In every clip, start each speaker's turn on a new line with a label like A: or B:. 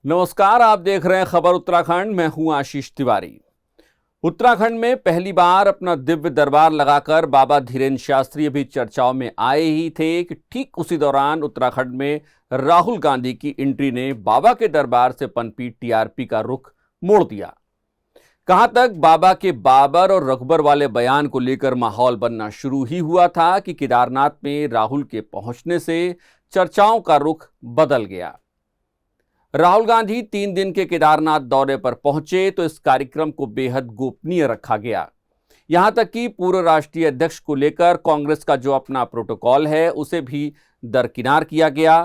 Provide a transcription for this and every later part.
A: नमस्कार, आप देख रहे हैं खबर उत्तराखंड। मैं हूं आशीष तिवारी। उत्तराखंड में पहली बार अपना दिव्य दरबार लगाकर बाबा धीरेन्द्र शास्त्री अभी चर्चाओं में आए ही थे कि ठीक उसी दौरान उत्तराखंड में राहुल गांधी की एंट्री ने बाबा के दरबार से पनपी टीआरपी का रुख मोड़ दिया। कहां तक बाबा के बाबर और रकबर वाले बयान को लेकर माहौल बनना शुरू ही हुआ था कि केदारनाथ में राहुल के पहुंचने से चर्चाओं का रुख बदल गया। राहुल गांधी 3 दिन के केदारनाथ दौरे पर पहुंचे तो इस कार्यक्रम को बेहद गोपनीय रखा गया। यहां तक कि पूर्व राष्ट्रीय अध्यक्ष को लेकर कांग्रेस का जो अपना प्रोटोकॉल है उसे भी दरकिनार किया गया।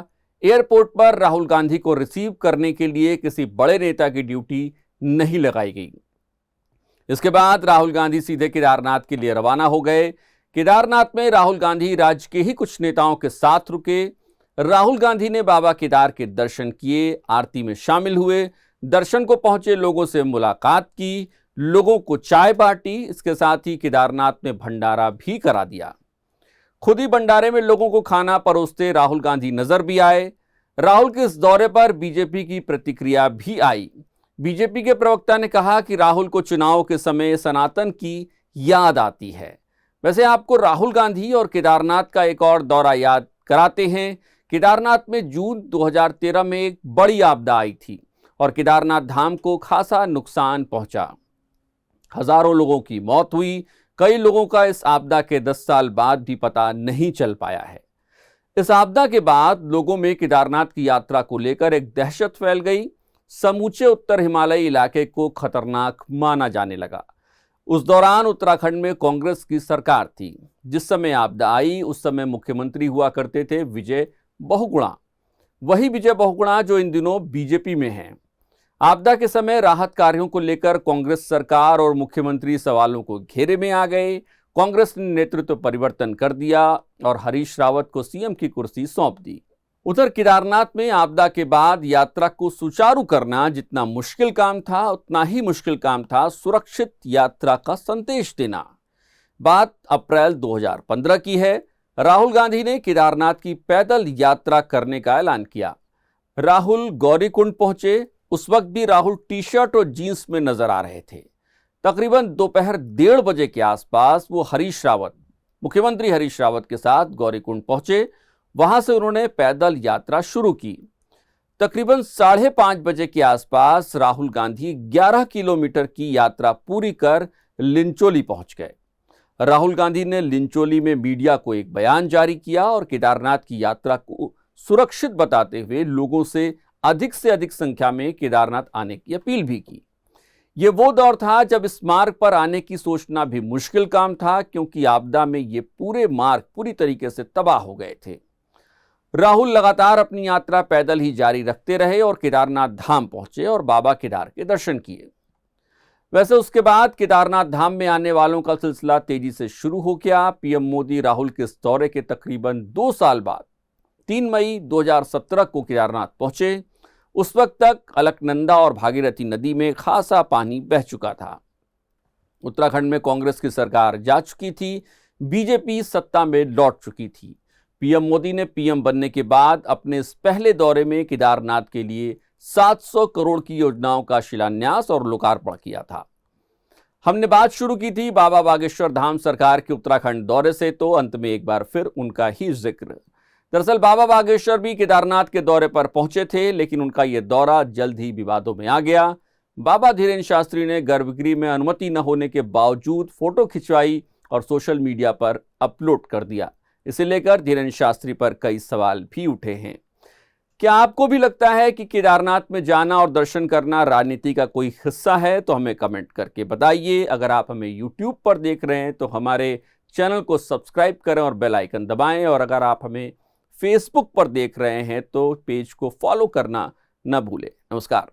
A: एयरपोर्ट पर राहुल गांधी को रिसीव करने के लिए किसी बड़े नेता की ड्यूटी नहीं लगाई गई। इसके बाद राहुल गांधी सीधे केदारनाथ के लिए रवाना हो गए। केदारनाथ में राहुल गांधी राज्य के ही कुछ नेताओं के साथ रुके। राहुल गांधी ने बाबा केदार के दर्शन किए, आरती में शामिल हुए, दर्शन को पहुंचे लोगों से मुलाकात की, लोगों को चाय बांटी। इसके साथ ही केदारनाथ में भंडारा भी करा दिया। खुद ही भंडारे में लोगों को खाना परोसते राहुल गांधी नजर भी आए। राहुल के इस दौरे पर बीजेपी की प्रतिक्रिया भी आई। बीजेपी के प्रवक्ता ने कहा कि राहुल को चुनाव के समय सनातन की याद आती है। वैसे आपको राहुल गांधी और केदारनाथ का एक और दौरा याद कराते हैं। केदारनाथ में जून 2013 में एक बड़ी आपदा आई थी और केदारनाथ धाम को खासा नुकसान पहुंचा। हजारों लोगों की मौत हुई। कई लोगों का इस आपदा के 10 साल बाद भी पता नहीं चल पाया है। इस आपदा के बाद लोगों में केदारनाथ की यात्रा को लेकर एक दहशत फैल गई। समूचे उत्तर हिमालयी इलाके को खतरनाक माना जाने लगा। उस दौरान उत्तराखंड में कांग्रेस की सरकार थी। जिस समय आपदा आई उस समय मुख्यमंत्री हुआ करते थे विजय बहुगुणा। वही विजय बहुगुणा जो इन दिनों बीजेपी में हैं। आपदा के समय राहत कार्यों को लेकर कांग्रेस सरकार और मुख्यमंत्री सवालों को घेरे में आ गए। कांग्रेस ने नेतृत्व परिवर्तन कर दिया और हरीश रावत को सीएम की कुर्सी सौंप दी। उधर केदारनाथ में आपदा के बाद यात्रा को सुचारू करना जितना मुश्किल काम था उतना ही मुश्किल काम था सुरक्षित यात्रा का संदेश देना। बात अप्रैल 2015 की है। राहुल गांधी ने केदारनाथ की पैदल यात्रा करने का ऐलान किया। राहुल गौरीकुंड पहुंचे। उस वक्त भी राहुल टी-शर्ट और जींस में नजर आ रहे थे। तकरीबन दोपहर 1:30 बजे के आसपास वो मुख्यमंत्री हरीश रावत के साथ गौरीकुंड पहुंचे। वहां से उन्होंने पैदल यात्रा शुरू की। तकरीबन 5:30 बजे के आसपास राहुल गांधी 11 किलोमीटर की यात्रा पूरी कर लिंचोली पहुंच गए। राहुल गांधी ने लिंचोली में मीडिया को एक बयान जारी किया और केदारनाथ की यात्रा को सुरक्षित बताते हुए लोगों से अधिक संख्या में केदारनाथ आने की अपील भी की। यह वो दौर था जब इस मार्ग पर आने की सोचना भी मुश्किल काम था, क्योंकि आपदा में ये पूरे मार्ग पूरी तरीके से तबाह हो गए थे। राहुल लगातार अपनी यात्रा पैदल ही जारी रखते रहे और केदारनाथ धाम पहुंचे और बाबा केदार के दर्शन किए। वैसे उसके बाद केदारनाथ धाम में आने वालों का सिलसिला तेजी से शुरू हो गया। पीएम मोदी राहुल के इस दौरे के तकरीबन 2 साल बाद 3 मई 2017 को केदारनाथ पहुंचे। उस वक्त तक अलकनंदा और भागीरथी नदी में खासा पानी बह चुका था। उत्तराखंड में कांग्रेस की सरकार जा चुकी थी। बीजेपी सत्ता में लौट चुकी थी। पीएम मोदी ने पीएम बनने के बाद अपने इस पहले दौरे में केदारनाथ के लिए 700 करोड़ की योजनाओं का शिलान्यास और लोकार्पण किया था। हमने बात शुरू की थी बाबा बागेश्वर धाम सरकार के उत्तराखंड दौरे से, तो अंत में एक बार फिर उनका ही जिक्र। दरअसल बाबा बागेश्वर भी केदारनाथ के दौरे पर पहुंचे थे, लेकिन उनका यह दौरा जल्द ही विवादों में आ गया। बाबा धीरेन्द्र शास्त्री ने गर्भगृह में अनुमति न होने के बावजूद फोटो खिंचवाई और सोशल मीडिया पर अपलोड कर दिया। इसे लेकर धीरेन्द्र शास्त्री पर कई सवाल भी उठे हैं। क्या आपको भी लगता है कि केदारनाथ में जाना और दर्शन करना राजनीति का कोई हिस्सा है? तो हमें कमेंट करके बताइए। अगर आप हमें YouTube पर देख रहे हैं तो हमारे चैनल को सब्सक्राइब करें और बेल आइकन दबाएं, और अगर आप हमें Facebook पर देख रहे हैं तो पेज को फॉलो करना न भूलें। नमस्कार।